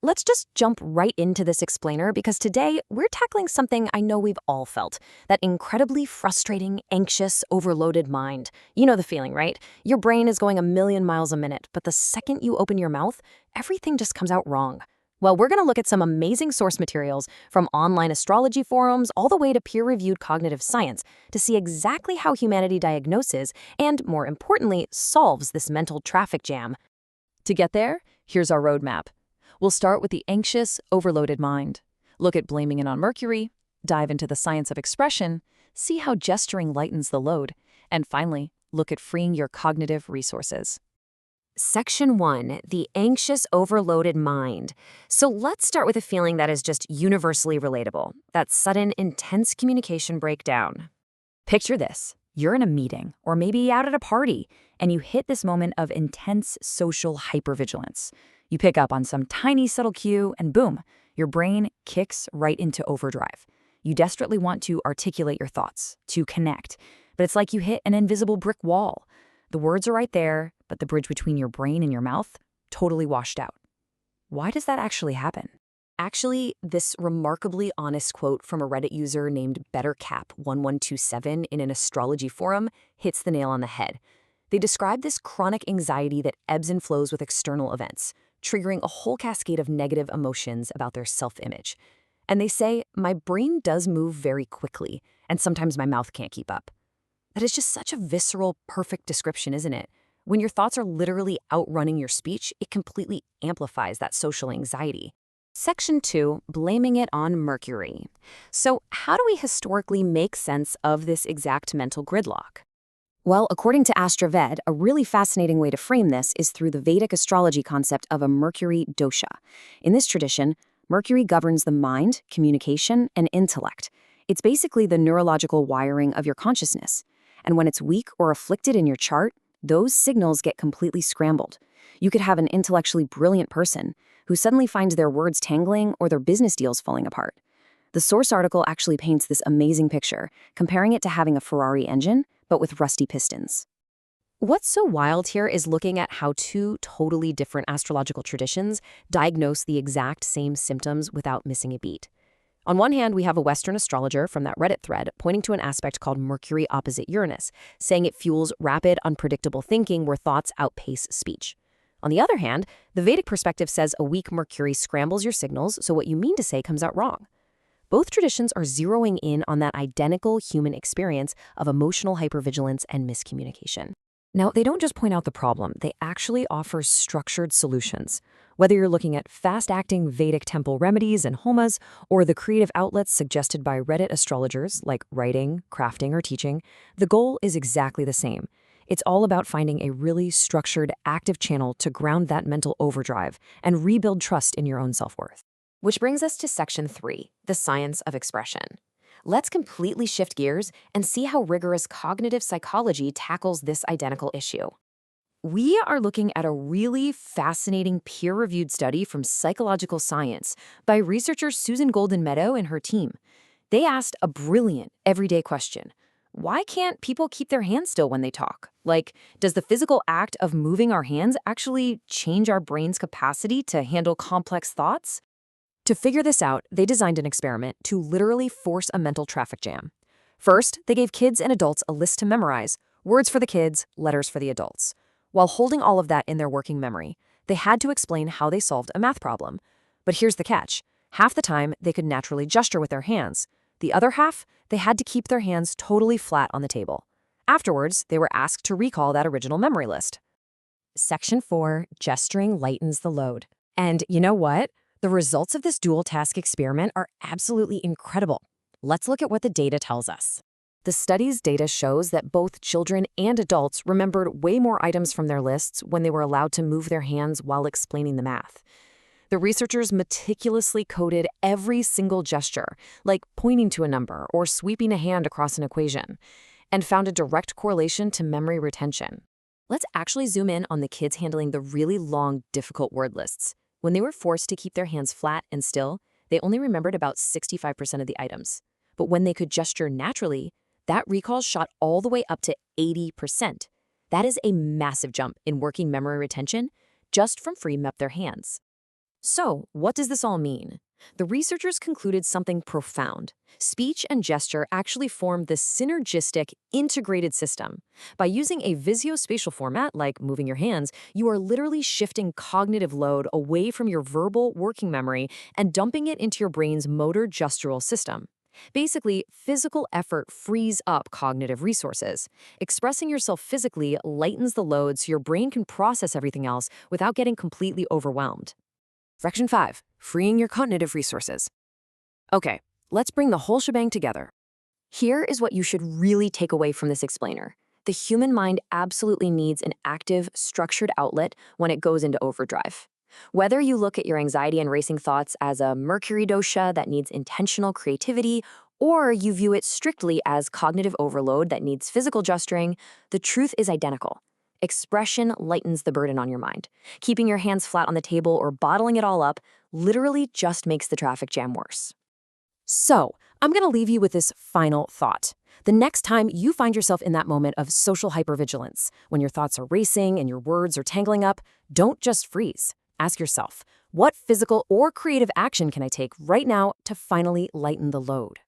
let's just jump right into this explainer because today we're tackling something I know we've all felt, that incredibly frustrating, anxious, overloaded mind. You know the feeling, right? Your brain is going a million miles a minute, but the second you open your mouth, everything just comes out wrong. Well, we're going to look at some amazing source materials from online astrology forums all the way to peer-reviewed cognitive science to see exactly how humanity diagnoses and, more importantly, solves this mental traffic jam. To get there, here's our roadmap. We'll start with the anxious, overloaded mind. Look at blaming it on Mercury, dive into the science of expression, see how gesturing lightens the load, and finally, look at freeing your cognitive resources. Section 1, the anxious, overloaded mind. So let's start with a feeling that is just universally relatable, that sudden, intense communication breakdown. Picture this. You're in a meeting, or maybe out at a party, and you hit this moment of intense social hypervigilance. You pick up on some tiny subtle cue, and boom, your brain kicks right into overdrive. You desperately want to articulate your thoughts, to connect, but it's like you hit an invisible brick wall. The words are right there, but the bridge between your brain and your mouth, totally washed out. Why does that actually happen? Actually, this remarkably honest quote from a Reddit user named BetterCap1127 in an astrology forum hits the nail on the head. They describe this chronic anxiety that ebbs and flows with external events, triggering a whole cascade of negative emotions about their self-image. And they say, my brain does move very quickly, and sometimes my mouth can't keep up. That is just such a visceral, perfect description, isn't it? When your thoughts are literally outrunning your speech, it completely amplifies that social anxiety. Section 2, blaming it on Mercury. So how do we historically make sense of this exact mental gridlock? Well, according to Astraved, a really fascinating way to frame this is through the Vedic astrology concept of a Mercury dosha. In this tradition, Mercury governs the mind, communication, and intellect. It's basically the neurological wiring of your consciousness. And when it's weak or afflicted in your chart, those signals get completely scrambled. You could have an intellectually brilliant person who suddenly finds their words tangling or their business deals falling apart. The source article actually paints this amazing picture, comparing it to having a Ferrari engine, but with rusty pistons. What's so wild here is looking at how two totally different astrological traditions diagnose the exact same symptoms without missing a beat. On one hand, we have a Western astrologer from that Reddit thread pointing to an aspect called Mercury opposite Uranus, saying it fuels rapid, unpredictable thinking where thoughts outpace speech. On the other hand, the Vedic perspective says a weak Mercury scrambles your signals, so what you mean to say comes out wrong. Both traditions are zeroing in on that identical human experience of emotional hypervigilance and miscommunication. Now, they don't just point out the problem, they actually offer structured solutions. Whether you're looking at fast-acting Vedic temple remedies and homas, or the creative outlets suggested by Reddit astrologers like writing, crafting, or teaching, the goal is exactly the same. It's all about finding a really structured, active channel to ground that mental overdrive and rebuild trust in your own self-worth. Which brings us to Section 3, the science of expression. Let's completely shift gears and see how rigorous cognitive psychology tackles this identical issue. We are looking at a really fascinating peer-reviewed study from Psychological Science by researcher Susan Golden Meadow and her team. They asked a brilliant, everyday question. Why can't people keep their hands still when they talk? Like, does the physical act of moving our hands actually change our brain's capacity to handle complex thoughts? To figure this out, they designed an experiment to literally force a mental traffic jam. First, they gave kids and adults a list to memorize, words for the kids, letters for the adults. While holding all of that in their working memory, they had to explain how they solved a math problem. But here's the catch. Half the time, they could naturally gesture with their hands. The other half, they had to keep their hands totally flat on the table. Afterwards, they were asked to recall that original memory list. Section 4, gesturing lightens the load. And you know what? The results of this dual task experiment are absolutely incredible. Let's look at what the data tells us. The study's data shows that both children and adults remembered way more items from their lists when they were allowed to move their hands while explaining the math. The researchers meticulously coded every single gesture, like pointing to a number or sweeping a hand across an equation, and found a direct correlation to memory retention. Let's actually zoom in on the kids handling the really long, difficult word lists. When they were forced to keep their hands flat and still, they only remembered about 65% of the items. But when they could gesture naturally, that recall shot all the way up to 80%. That is a massive jump in working memory retention just from freeing up their hands. So, what does this all mean? The researchers concluded something profound. Speech and gesture actually form this synergistic, integrated system. By using a visuospatial format, like moving your hands, you are literally shifting cognitive load away from your verbal working memory and dumping it into your brain's motor gestural system. Basically, physical effort frees up cognitive resources. Expressing yourself physically lightens the load so your brain can process everything else without getting completely overwhelmed. Fraction 5. Freeing your cognitive resources. Okay, let's bring the whole shebang together. Here is what you should really take away from this explainer. The human mind absolutely needs an active, structured outlet when it goes into overdrive. Whether you look at your anxiety and racing thoughts as a Mercury dosha that needs intentional creativity, or you view it strictly as cognitive overload that needs physical gesturing, the truth is identical. Expression lightens the burden on your mind. Keeping your hands flat on the table or bottling it all up literally just makes the traffic jam worse. So, I'm going to leave you with this final thought. The next time you find yourself in that moment of social hypervigilance, when your thoughts are racing and your words are tangling up, don't just freeze. Ask yourself, what physical or creative action can I take right now to finally lighten the load?